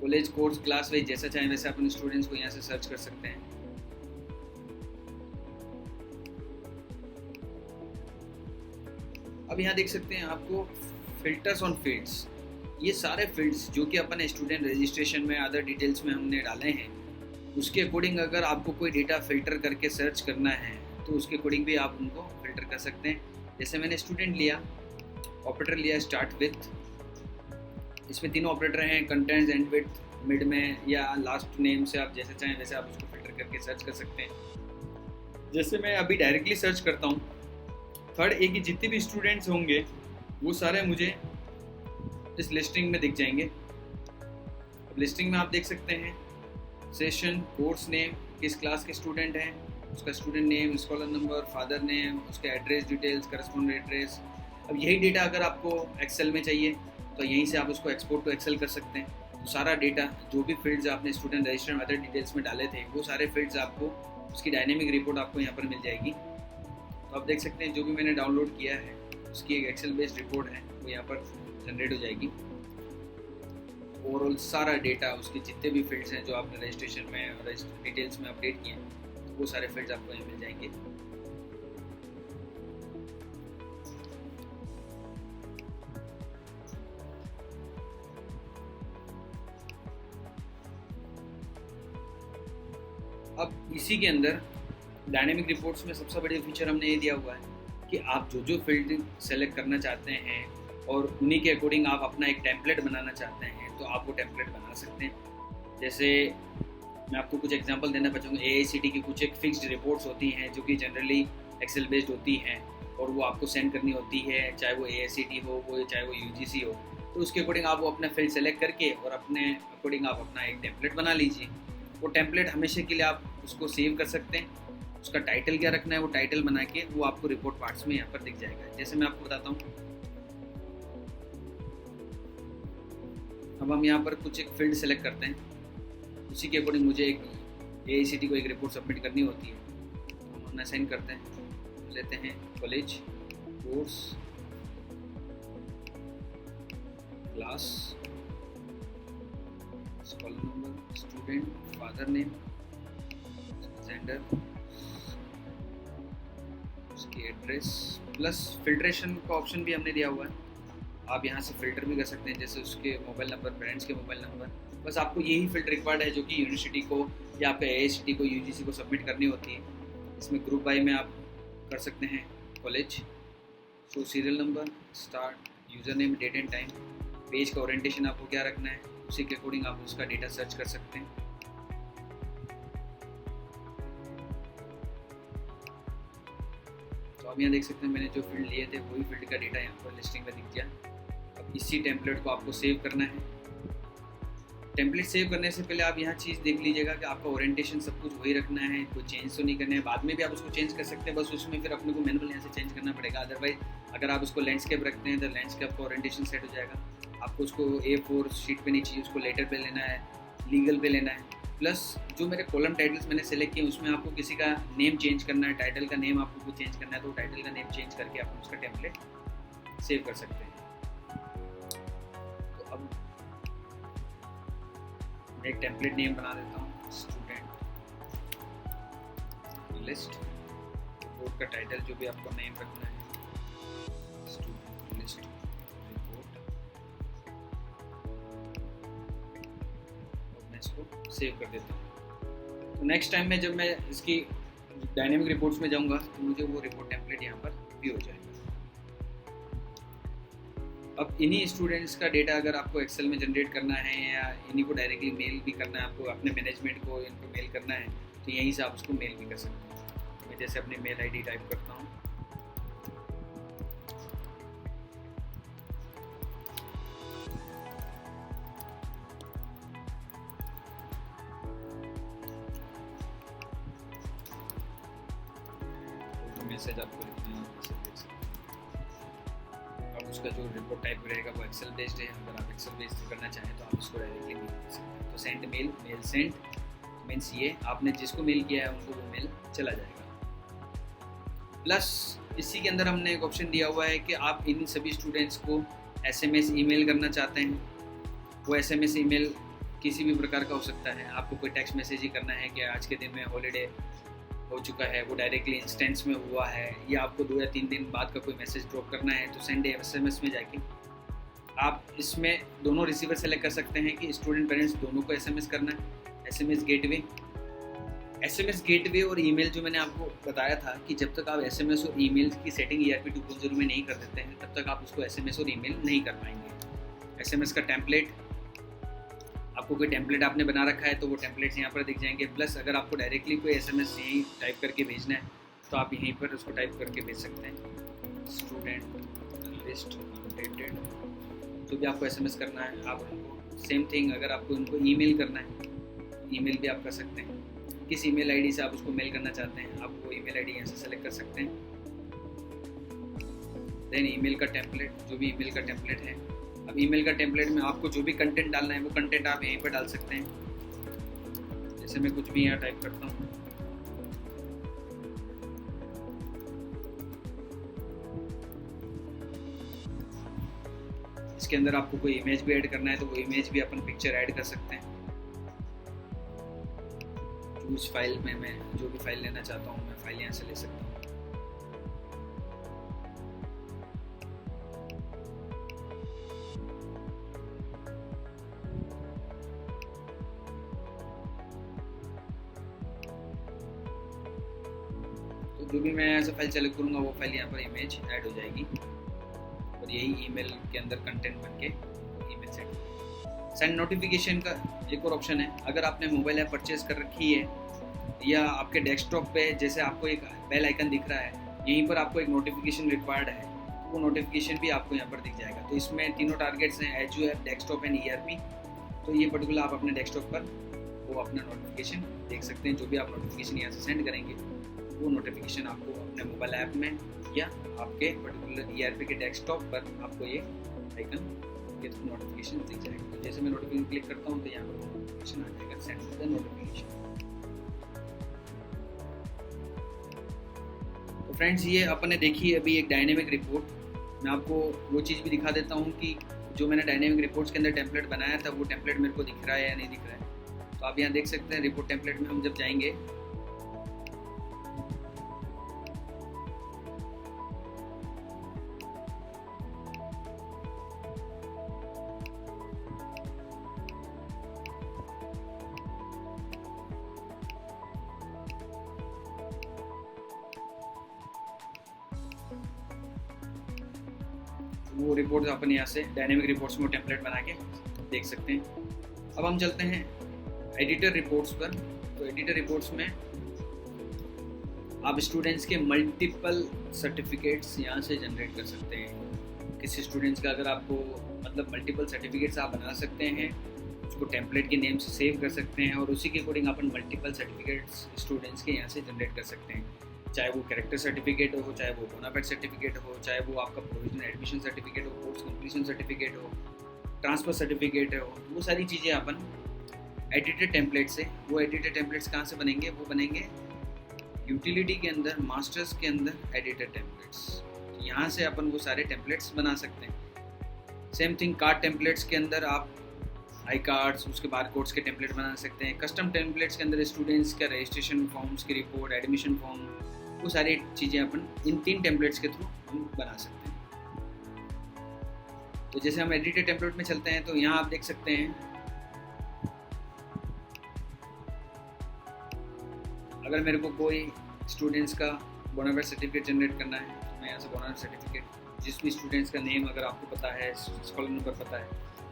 कॉलेज, कोर्स, क्लास वाइज जैसा चाहें वैसे अपने स्टूडेंट्स को यहाँ से सर्च कर सकते हैं। अब यहाँ देख सकते हैं आपको फिल्टर्स ऑन फील्ड्स, ये सारे फील्ड्स जो कि अपन स्टूडेंट रजिस्ट्रेशन में, अदर डिटेल्स में हमने डाले हैं, उसके अकॉर्डिंग अगर आपको कोई डेटा फिल्टर करके सर्च करना है तो उसके अकॉर्डिंग भी आप उनको फिल्टर कर सकते हैं। जैसे मैंने स्टूडेंट लिया, ऑपरेटर लिया स्टार्ट विथ, इसमें तीनों ऑपरेटर हैं, कंटेंट्स, एंड विथ, मिड में या लास्ट नेम से आप जैसे चाहें वैसे आप उसको फिल्टर करके सर्च कर सकते हैं। जैसे मैं अभी डायरेक्टली सर्च करता हूँ, थर्ड ए की जितने भी स्टूडेंट्स होंगे वो सारे मुझे इस लिस्टिंग में दिख जाएंगे। अब लिस्टिंग में आप देख सकते हैं सेशन, कोर्स नेम, किस क्लास के स्टूडेंट हैं, उसका student name, scholar number, father name, उसका एड्रेस डिटेल्स, करस्पॉन्डेंट एड्रेस। अब यही डेटा अगर आपको एक्सेल में चाहिए तो यहीं से आप उसको एक्सपोर्ट टू एक्सेल कर सकते हैं। तो सारा डेटा जो भी फील्ड्स आपने स्टूडेंट रजिस्टर मेथड डिटेल्स में डाले थे वो सारे फील्ड्स आपको उसकी डायनेमिक रिपोर्ट आपको यहाँ पर मिल जाएगी। तो आप देख सकते हैं जो भी मैंने डाउनलोड किया है उसकी एक एक्सेल बेस्ड रिपोर्ट है वो यहाँ पर जनरेट हो जाएगी। ओवरऑल सारा डेटा उसके जितने भी फील्ड्स हैं जो आपने रजिस्ट्रेशन में और डिटेल्स में अपडेट किए हैं वो सारे फील्ड्स आपको यहाँ मिल जाएंगे। अब इसी के अंदर डायनेमिक रिपोर्ट्स में सबसे बड़ी फीचर हमने ये दिया हुआ है कि आप जो जो फील्ड सेलेक्ट करना चाहते हैं और उन्हीं के अकॉर्डिंग आप अपना एक टेम्पलेट बनाना चाहते हैं तो आप वो टेम्पलेट बना सकते हैं। जैसे मैं आपको कुछ एग्जांपल देना चाहूँगा, AICTE की कुछ एक फिक्स्ड रिपोर्ट्स होती हैं जो कि जनरली एक्सेल बेस्ड होती हैं और वो आपको सेंड करनी होती है, चाहे वो AICTE हो वो चाहे वो UGC हो। तो उसके अकॉर्डिंग आप वो अपना फील्ड सेलेक्ट करके और अपने अकॉर्डिंग आप अपना एक टेम्पलेट बना लीजिए। वो टेम्पलेट हमेशा के लिए आप उसको सेव कर सकते हैं। उसका टाइटल क्या रखना है वो टाइटल बना के वो आपको रिपोर्ट पार्ट्स में यहाँ पर दिख जाएगा। जैसे मैं आपको बताता हूँ, अब हम यहाँ पर कुछ एक फील्ड सेलेक्ट करते हैं, उसी के अकॉर्डिंग मुझे एक AICTE को एक रिपोर्ट सबमिट करनी होती है। हम अपना असाइन करते हैं, लेते हैं college, course, class, scholar number, student, father name, gender, उसकी एड्रेस, प्लस फिल्ट्रेशन का ऑप्शन भी हमने दिया हुआ है। आप यहाँ से फ़िल्टर भी कर सकते हैं, जैसे उसके मोबाइल नंबर, पेरेंट्स के मोबाइल नंबर। बस आपको यही फील्ड रिक्वायर्ड है जो कि यूनिवर्सिटी को या आपका AICTE को UGC को सबमिट करनी होती है। इसमें ग्रुप बाय में आप कर सकते हैं college, show serial number, start, user name, date and time, page का ओरिएंटेशन आपको क्या रखना है उसी के अकॉर्डिंग आप उसका डेटा सर्च कर सकते हैं। तो आप यहाँ देख सकते हैं मैंने जो फील्ड लिए थे वही फील्ड का डेटा यहाँ पर लिस्टिंग में दिख गया। अब इसी टेम्पलेट को आपको सेव करना है। टेम्पलेट सेव करने से पहले आप यहाँ चीज़ देख लीजिएगा कि आपका ओरिएंटेशन सब कुछ वही रखना है, कोई चेंज तो नहीं करना है। बाद में भी आप उसको चेंज कर सकते हैं, बस उसमें फिर अपने को मैनुअल यहाँ से चेंज करना पड़ेगा। अदरवाइज अगर आप उसको लैंडस्केप रखते हैं तो लैंडस्केप का ओरिएंटेशन सेट हो जाएगा। आपको उसको A4 शीट पे नहीं चाहिए, उसको लेटर पे लेना है, लीगल पे लेना है। प्लस जो मेरे कॉलम टाइटल्स मैंने सेलेक्ट किए उसमें आपको किसी का नेम चेंज करना है, टाइटल का नेम आपको कुछ चेंज करना है तो टाइटल का नेम चेंज करके आप उसका टेम्पलेट सेव कर सकते हैं। तो अब मैं एक टेम्पलेट नेम बना देता हूँ, स्टूडेंट लिस्ट, रिपोर्ट का टाइटल जो भी आपको नेम रखना है, स्टूडेंट लिस्ट रिपोर्ट, और मैं इसको सेव कर देता हूँ। तो नेक्स्ट टाइम में जब मैं इसकी डायनेमिक रिपोर्ट्स में जाऊँगा तो मुझे वो रिपोर्ट टेम्पलेट यहाँ पर भी हो जाएगा। अब इन्हीं स्टूडेंट्स का डेटा अगर आपको एक्सेल में जनरेट करना है या इन्हीं को डायरेक्टली मेल भी करना है, आपको अपने मैनेजमेंट को इनको मेल करना है तो यहीं से आप उसको मेल भी कर सकते हैं। मैं जैसे अपनी मेल आईडी टाइप करता हूँ, मैसेज आपको लिखना है, अब उसका जो रिपोर्ट टाइप रहेगा वो एक्सेल बेस्ड है। अगर आप एक्सेल बेस्ड करना चाहें तो आप उसको डायरेक्टली मेल कर सकते हैं। तो send mail, mail send means ये आपने जिसको मेल किया है उनको वो मेल चला जाएगा। प्लस इसी के अंदर हमने एक ऑप्शन दिया हुआ है कि आप इन सभी स्टूडेंट्स को SMS ईमेल करना चाहते हैं, वो SMS ईमेल किसी भी प्रकार का हो सकता है। आपको कोई टेक्स्ट मैसेज ही करना है कि आज के दिन में हॉलीडे हो चुका है, वो डायरेक्टली इंस्टेंस में हुआ है, या आपको 2 या 3 दिन बाद का कोई मैसेज ड्रॉप करना है तो सेंड SMS में जाके आप इसमें दोनों रिसीवर सेलेक्ट कर सकते हैं कि स्टूडेंट पेरेंट्स दोनों को SMS करना है। SMS गेटवे और ईमेल जो मैंने आपको बताया था कि जब तक आप SMS और ईमेल की सेटिंग ERP 2.0 में नहीं कर देते हैं तब तक आप उसको SMS और ईमेल नहीं कर पाएंगे। SMS का टेम्पलेट आपको कोई टेम्पलेट आपने बना रखा है तो वो टेम्पलेट्स यहाँ पर दिख जाएंगे। प्लस अगर आपको डायरेक्टली कोई SMS यहीं टाइप करके भेजना है तो आप यहीं पर उसको टाइप करके भेज सकते हैं, स्टूडेंट लिस्ट अपडेटेड। जो भी आपको SMS करना है आप उनको, सेम थिंग अगर आपको उनको ईमेल करना है, ईमेल भी आप कर सकते हैं। किस ईमेल आईडी से आप उसको मेल करना चाहते हैं आप वो ईमेल आईडी यहाँ से सेलेक्ट कर सकते हैं। देन ईमेल का टेम्पलेट, जो भी ईमेल का टेम्पलेट है। अब ईमेल का टेम्पलेट में आपको जो भी कंटेंट डालना है वो कंटेंट आप यहीं पर डाल सकते हैं। जैसे मैं कुछ भी यहाँ टाइप करता हूँ, इसके अंदर आपको कोई इमेज भी ऐड करना है तो वो इमेज भी अपन पिक्चर ऐड कर सकते हैं। उस फाइल में मैं जो भी फाइल लेना चाहता हूँ मैं फाइल यहाँ से ले सकता हूँ। तो जो भी मैं यहाँ से फाइल सेलेक्ट करूँगा वो फाइल यहाँ पर इमेज ऐड हो जाएगी और यही ईमेल के अंदर कंटेंट बन के ईमेल सेंड नोटिफिकेशन का एक और ऑप्शन है। अगर आपने मोबाइल ऐप परचेज कर रखी है या आपके डेस्कटॉप पे जैसे आपको एक बेल आइकन दिख रहा है, यहीं पर आपको एक नोटिफिकेशन रिक्वायर्ड है, वो नोटिफिकेशन भी आपको यहाँ पर दिख जाएगा। तो इसमें तीनों टारगेट्स हैं, as you desktop and ERP। तो ये पर्टिकुलर आप अपने डेस्कटॉप पर वो अपना नोटिफिकेशन देख सकते हैं। जो भी आप नोटिफिकेशन यहाँ से सेंड करेंगे वो नोटिफिकेशन आपको अपने मोबाइल ऐप में या आपके पर्टिकुलर ERP के डेस्कटॉप पर आपको ये आइकन के थ्रू नोटिफिकेशन दिख जाएगा। तो जैसे मैं नोटिफिकेशन क्लिक करता हूँ तो यहाँ पर नोटिफिकेशन आ जाएगा, सेंड द नोटिफिकेशन। तो फ्रेंड्स ये अपने देखी अभी एक डायनेमिक रिपोर्ट। मैं आपको वो चीज़ भी दिखा देता हूँ कि जो मैंने डायनेमिक रिपोर्ट्स के अंदर टेम्पलेट बनाया था वो टेम्पलेट मेरे को दिख रहा है या नहीं दिख रहा है। तो आप यहाँ देख सकते हैं रिपोर्ट टेम्पलेट में हम जब जाएंगे वो रिपोर्ट अपन यहाँ से डायनेमिक रिपोर्ट्स में टेम्पलेट बना के देख सकते हैं। अब हम चलते हैं एडिटर रिपोर्ट्स पर। तो एडिटर रिपोर्ट्स में आप स्टूडेंट्स के मल्टीपल सर्टिफिकेट्स यहाँ से जनरेट कर सकते हैं। किसी स्टूडेंट्स का अगर आपको मतलब मल्टीपल सर्टिफिकेट्स आप बना सकते हैं, उसको टेम्पलेट के नेम से सेव कर सकते हैं और उसी के अकॉर्डिंग अपन मल्टीपल सर्टिफिकेट्स स्टूडेंट्स के यहाँ से जनरेट कर सकते हैं। चाहे वो कैरेक्टर सर्टिफिकेट हो, चाहे वो बोनाफाइड सर्टिफिकेट हो, चाहे वो आपका प्रोविजनल एडमिशन सर्टिफिकेट हो, कोर्स कंप्लीशन सर्टिफिकेट हो, ट्रांसफर सर्टिफिकेट हो, वो सारी चीज़ें अपन एडिटेड टेम्पलेट से। वो एडिटेड टेम्पलेट्स कहाँ से बनेंगे? वो बनेंगे यूटिलिटी के अंदर, मास्टर्स के अंदर एडिटेड टेम्पलेट्स। यहाँ से अपन वो सारे टेम्पलेट्स बना सकते हैं। सेम थिंग कार्ड टेम्पलेट्स के अंदर आप आई कार्ड्स, उसके बार कोड्स के टेम्पलेट बना सकते हैं। कस्टम टेम्पलेट्स के अंदर स्टूडेंट्स का रजिस्ट्रेशन फॉर्म्स की रिपोर्ट, एडमिशन फॉर्म, वो सारी चीज़ें अपन इन 3 टेम्पलेट्स के थ्रू हम बना सकते हैं। तो जैसे हम एडिटेड टेम्पलेट में चलते हैं तो यहाँ आप देख सकते हैं अगर मेरे को कोई स्टूडेंट्स का बोनाफाइड सर्टिफिकेट जनरेट करना है तो मैं यहाँ से बोनाफाइड सर्टिफिकेट, जिस भी स्टूडेंट्स का नेम अगर आपको पता है, स्कॉलर नंबर पता है,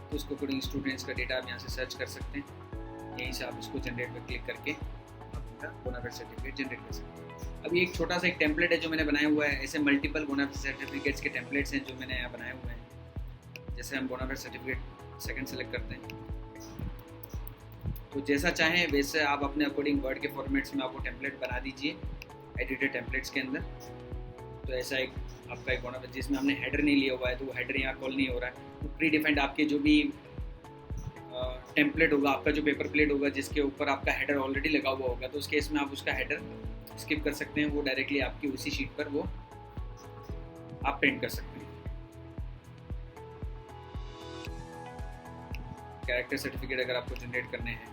तो उसको अकॉर्डिंग स्टूडेंट्स का डेटा आप यहाँ से सर्च कर सकते हैं। यहीं से आप इसको जनरेट पर क्लिक करके आपका बोनाफाइड सर्टिफिकेट जनरेट कर सकते हैं। अभी एक छोटा सा एक टेम्पलेट है जो मैंने बनाया हुआ है। ऐसे मल्टीपल बोनाफाइड सर्टिफिकेट्स के टेम्पलेट्स हैं जो मैंने यहाँ बनाए हुए हैं। जैसे हम बोनाफाइड सर्टिफिकेट सेकंड सेलेक्ट करते हैं तो जैसा चाहें वैसे आप अपने अकॉर्डिंग वर्ड के फॉर्मेट्स में आपको टेम्पलेट बना दीजिए एडिटेड टेम्पलेट्स के अंदर। तो ऐसा एक आपका एक बोनाफाइड जिसमें हमने हेडर नहीं लिया हुआ है तो वो हेडर यहाँ कॉल नहीं हो रहा है। तो प्री डिफाइंड आपके जो भी टेम्पलेट होगा, आपका जो पेपर प्लेट होगा जिसके ऊपर आपका हेडर ऑलरेडी लगा हुआ होगा, तो उस केस में आप उसका हेडर स्किप कर सकते हैं। वो डायरेक्टली आपकी उसी शीट पर वो आप प्रिंट कर सकते हैं। कैरेक्टर सर्टिफिकेट अगर आपको जनरेट करने हैं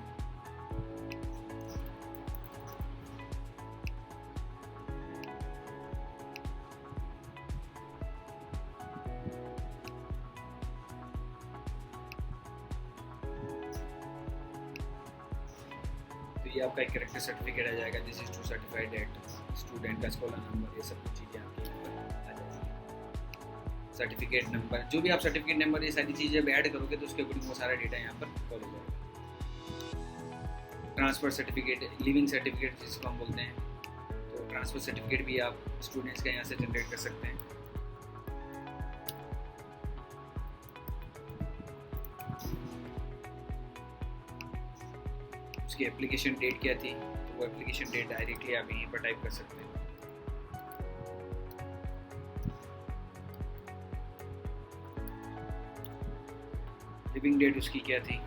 तो ये आपका एक कैरेक्टर सर्टिफिकेट आ जाएगा। This is to certified at student का स्कॉलर नंबर, ये सब कुछ चीज़ें आपकी यहाँ पर आ जाएगी। सर्टिफिकेट नंबर, जो भी आप सर्टिफिकेट नंबर ये सारी चीज़ें जब ऐड करोगे तो उसके अकॉर्डिंग वो सारा डेटा यहाँ पर कॉल हो जाएगा। ट्रांसफ़र सर्टिफिकेट, लिविंग सर्टिफिकेट जिसको हम बोलते हैं, तो ट्रांसफ़र सर्टिफिकेट भी आप स्टूडेंट्स का यहाँ से जनरेट कर सकते हैं। उसकी एप्लीकेशन डेट क्या थी, तो वो एप्लीकेशन डेट डायरेक्टली आप यहीं पर टाइप कर सकते हैं। लिविंग डेट उसकी क्या थी,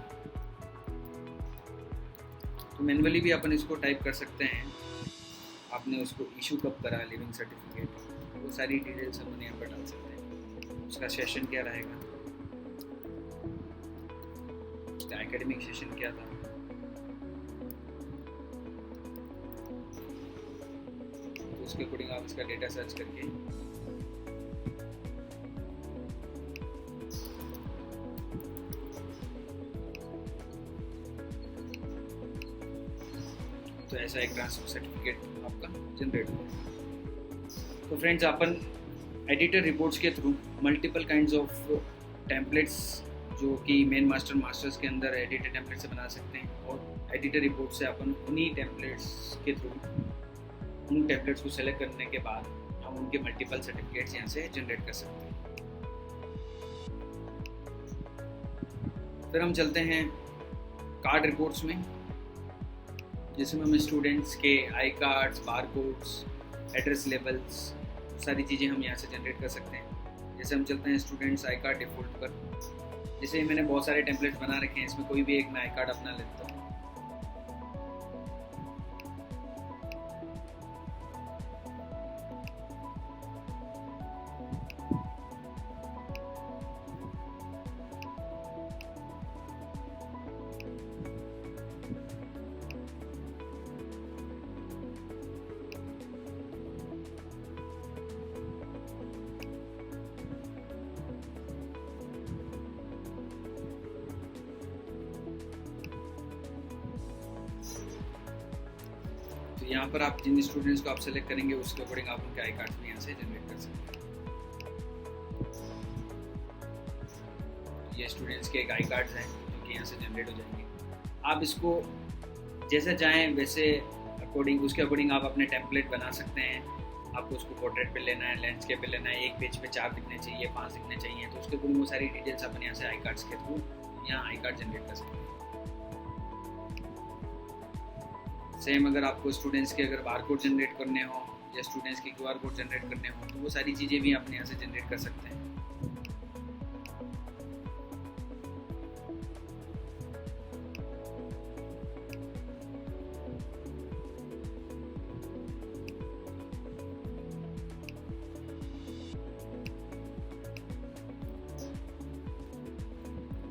तो मैनुअली भी अपन इसको टाइप कर सकते हैं। आपने उसको इशू कब करा लिविंग सर्टिफिकेट, वो सारी डिटेल्स अपन यहाँ पर डाल सकते हैं। उसका सेशन क्या रहेगा, उसका एकेडमिक सेशन क्या था, तो उसके अकॉर्डिंग आप इसका डेटा सर्च करके तो ऐसा एक ट्रांसफर सर्टिफिकेट आपका जनरेट होगा। तो फ्रेंड्स, अपन एडिटर रिपोर्ट्स के through multiple kinds of templates जो कि मेन मास्टर्स के अंदर एडिटर टेम्पलेट से बना सकते हैं, और एडिटर रिपोर्ट से अपन उन्हीं टेम्पलेट्स के थ्रू उन टेम्पलेट्स को सेलेक्ट करने के बाद हम उनके मल्टीपल सर्टिफिकेट्स यहाँ से जनरेट कर सकते हैं। फिर हम चलते हैं कार्ड रिपोर्ट्स में, जिसमें हम स्टूडेंट्स के I cards, bar codes, address levels, सारी चीज़ें हम यहाँ से जनरेट कर सकते हैं। जैसे हम चलते हैं स्टूडेंट्स आई कार्ड डिफ़ॉल्ट पर। जैसे मैंने बहुत सारे टेम्पलेट्स बना रखे हैं, इसमें कोई भी एक मैं आई कार्ड अपना लेता हूँ। तो यहाँ पर आप जिन स्टूडेंट्स को आप सेलेक्ट करेंगे उसके अकॉर्डिंग आप उनके आई कार्ड्स भी यहाँ से जनरेट कर सकते हैं। ये स्टूडेंट्स के एक आई कार्ड्स हैं जो कि यहाँ से जनरेट हो जाएंगे। आप इसको जैसे चाहें वैसे उसके अकॉर्डिंग आप अपने टेम्पलेट बना सकते हैं। आपको उसको पोर्ट्रेट पे लेना है, लैंडस्केप पे लेना है, एक पेज पे 4 दिखने चाहिए, 5 दिखने चाहिए, तो उसके अकॉर्डिंग वो सारी डिटेल्स अपन यहाँ से आई कार्ड्स के थ्रू यहाँ आई कार्ड जनरेट कर सकते हैं। सेम अगर आपको स्टूडेंट्स के अगर बार कोड जनरेट करने हो या स्टूडेंट्स के QR कोड जनरेट करने हो, तो वो सारी चीज़ें भी अपने यहाँ से जनरेट कर सकते हैं।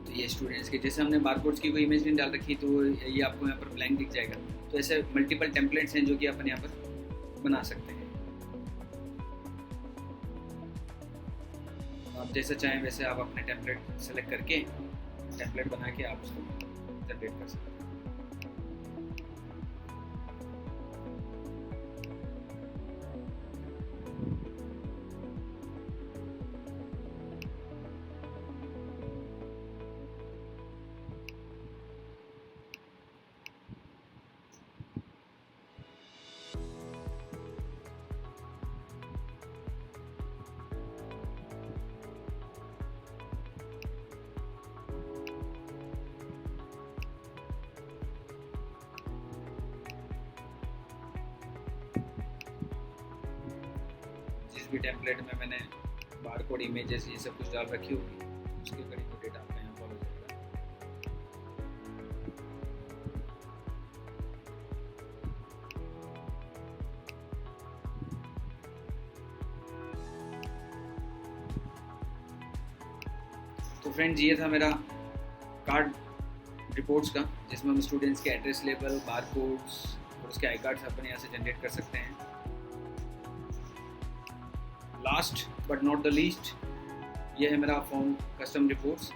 तो ये स्टूडेंट्स के जैसे हमने बारकोड्स की कोई इमेज नहीं डाल रखी, तो ये आपको यहाँ पर ब्लैंक दिख जाएगा। तो ऐसे मल्टीपल टेम्पलेट्स हैं जो कि अपन यहाँ पर बना सकते हैं। आप जैसा चाहें वैसे आप अपने टेम्पलेट सेलेक्ट करके टेम्पलेट बना के आप उसको जनरेट कर सकते हैं। जिस भी टेम्पलेट में मैंने बारकोड, इमेजेस, ये सब कुछ डाल रखी होगी, उसके करीब डेटा आपका यहाँ फॉलो जाएगा। तो फ्रेंड्स, ये था मेरा कार्ड रिपोर्ट्स का, जिसमें हम स्टूडेंट्स के एड्रेस लेवल, बारकोड्स और उसके आई कार्ड्स अपन यहाँ से जनरेट कर सकते हैं। Last but not the least, ये है मेरा फॉर्म कस्टम रिपोर्ट्स,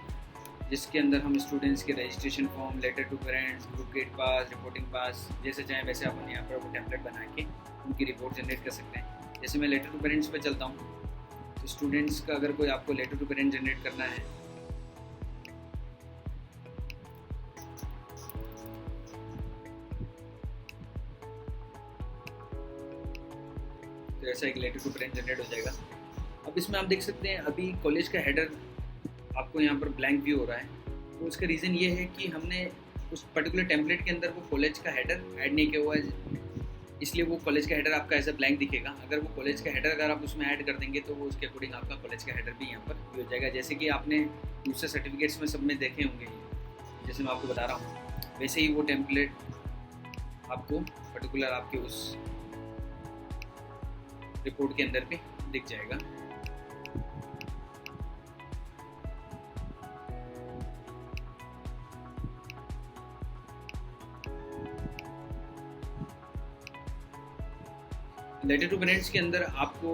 जिसके अंदर हम स्टूडेंट्स के registration form, letter to parents, group gate pass, reporting pass, जैसे चाहें वैसे अपन यहाँ पर वो टेम्पलेट बना के उनकी रिपोर्ट जनरेट कर सकते हैं। जैसे मैं लेटर टू पेरेंट्स पे चलता हूँ, तो स्टूडेंट्स का अगर कोई आपको लेटर टू पेरेंट जनरेट करना है, ऐसा एक लेटर टू पेरेंट जनरेट हो जाएगा। अब इसमें आप देख सकते हैं अभी कॉलेज का हेडर आपको यहाँ पर ब्लैंक व्यू हो रहा है। तो उसका रीज़न ये है कि हमने उस पर्टिकुलर टेम्पलेट के अंदर वो कॉलेज का हेडर ऐड नहीं किया हुआ है, इसलिए वो कॉलेज का हेडर आपका ऐसा ब्लैंक दिखेगा। अगर वो कॉलेज का हेडर अगर आप उसमें ऐड कर देंगे तो वो उसके अकॉर्डिंग आपका कॉलेज का हेडर भी यहाँ पर व्यू हो जाएगा। जैसे कि आपने दूसरे सर्टिफिकेट्स में सब में देखे होंगे, जैसे मैं आपको बता रहा हूँ वैसे ही वो टेम्पलेट आपको पर्टिकुलर आपके उस रिपोर्ट के अंदर भी दिख जाएगा। लेटर टू पेरेंट्स के अंदर आपको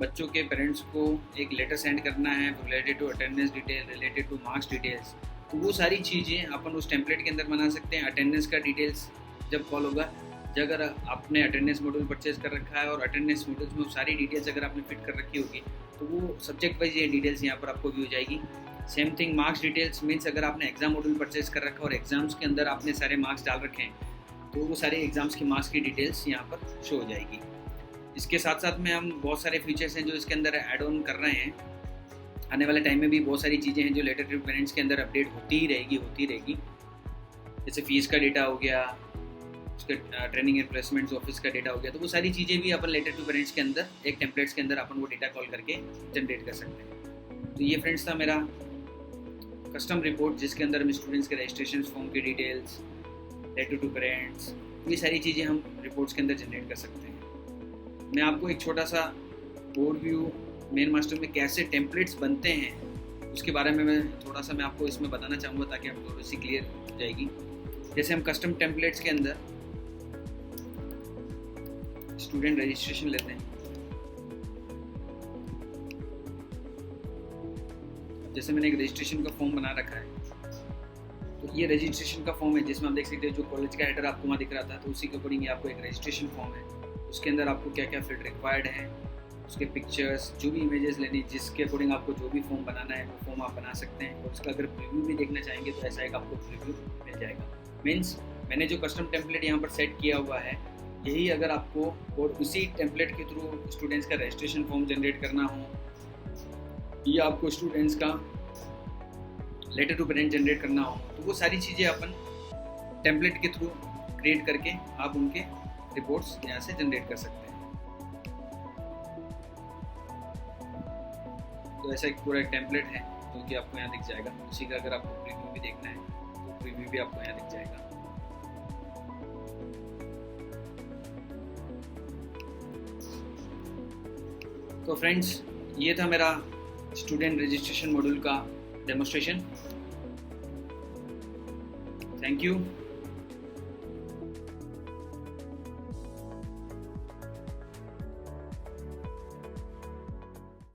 बच्चों के पेरेंट्स को एक लेटर सेंड करना है related to attendance detail, related to marks details. तो वो सारी चीज़ें अपन उस टेम्पलेट के अंदर बना सकते हैं। अटेंडेंस का डिटेल्स जब कॉल होगा, अगर आपने अटेंडेंस मॉड्यूल परचेज कर रखा है और अटेंडेंस मॉड्यूल्स में सारी डिटेल्स अगर आपने फिट कर रखी होगी तो वो सब्जेक्ट वाइज ये डिटेल्स यहाँ पर आपको व्यू हो जाएगी। Same thing marks details means अगर आपने एग्जाम मॉड्यूल परचेज कर रखा है और एग्जाम्स के अंदर आपने सारे मार्क्स डाल रखे हैं तो वो सारे एग्जाम्स की मार्क्स की डिटेल्स यहाँ पर शो हो जाएगी। इसके साथ साथ में हम बहुत सारे फीचर्स हैं जो इसके अंदर ऐड ऑन कर रहे हैं। आने वाले टाइम में भी बहुत सारी चीज़ें हैं जो लेटर टू पेरेंट्स के अंदर अपडेट होती ही रहेगी। जैसे फीस का डेटा हो गया, उसके ट्रेनिंग एंड प्लेसमेंट्स ऑफिस का डेटा हो गया, तो वो सारी चीज़ें भी अपन लेटर टू पेरेंट्स के अंदर एक टेम्पलेट्स के अंदर अपन वो डेटा कॉल करके जनरेट कर सकते हैं। तो ये फ्रेंड्स था मेरा कस्टम रिपोर्ट जिसके अंदर हम स्टूडेंट्स के रजिस्ट्रेशन फॉर्म की डिटेल्स, लेटर टू पेरेंट्स, ये सारी चीज़ें हम रिपोर्ट्स के अंदर जनरेट कर सकते हैं। मैं आपको एक छोटा सा ओवरव्यू मेन मास्टर में कैसे टेम्पलेट्स बनते हैं उसके बारे में मैं थोड़ा सा मैं आपको इसमें बताना चाहूँगा ताकि आपको थोड़ी सी क्लियर हो जाएगी। जैसे हम कस्टम टेम्पलेट्स के अंदर स्टूडेंट रजिस्ट्रेशन लेते हैं। जैसे मैंने एक रजिस्ट्रेशन का फॉर्म बना रखा है, तो ये रजिस्ट्रेशन का फॉर्म है जिसमें आप देख सकते हैं जो कॉलेज का हेडर आपको वहाँ दिख रहा था, तो उसी के अकॉर्डिंग आपको एक रजिस्ट्रेशन फॉर्म है। उसके अंदर आपको क्या क्या फील्ड रिक्वायर्ड है, उसके पिक्चर्स, जो भी इमेजेस लेनी, जिसके अकॉर्डिंग आपको जो भी फॉर्म बनाना है वो फॉर्म आप बना सकते हैं। और उसका अगर प्रीव्यू भी देखना चाहेंगे तो ऐसा एक आपको प्रीव्यू मिल जाएगा। मीन्स मैंने जो कस्टम टेम्पलेट यहाँ पर सेट किया हुआ है यही अगर आपको और उसी टेम्पलेट के थ्रू स्टूडेंट्स का रजिस्ट्रेशन फॉर्म जनरेट करना हो या आपको स्टूडेंट्स का लेटर टू पेरेंट जनरेट करना हो तो वो सारी चीज़ें अपन टेम्पलेट के थ्रू क्रिएट करके आप उनके रिपोर्ट्स यहाँ से जनरेट कर सकते हैं। तो ऐसा एक पूरा टेम्पलेट है जो कि आपको यहाँ दिख जाएगा। उसी का अगर आपको प्रीव्यू भी देखना है तो प्रीव्यू भी आपको यहाँ दिख जाएगा। तो फ्रेंड्स ये था मेरा स्टूडेंट रजिस्ट्रेशन मॉड्यूल का डेमोस्ट्रेशन। Thank you.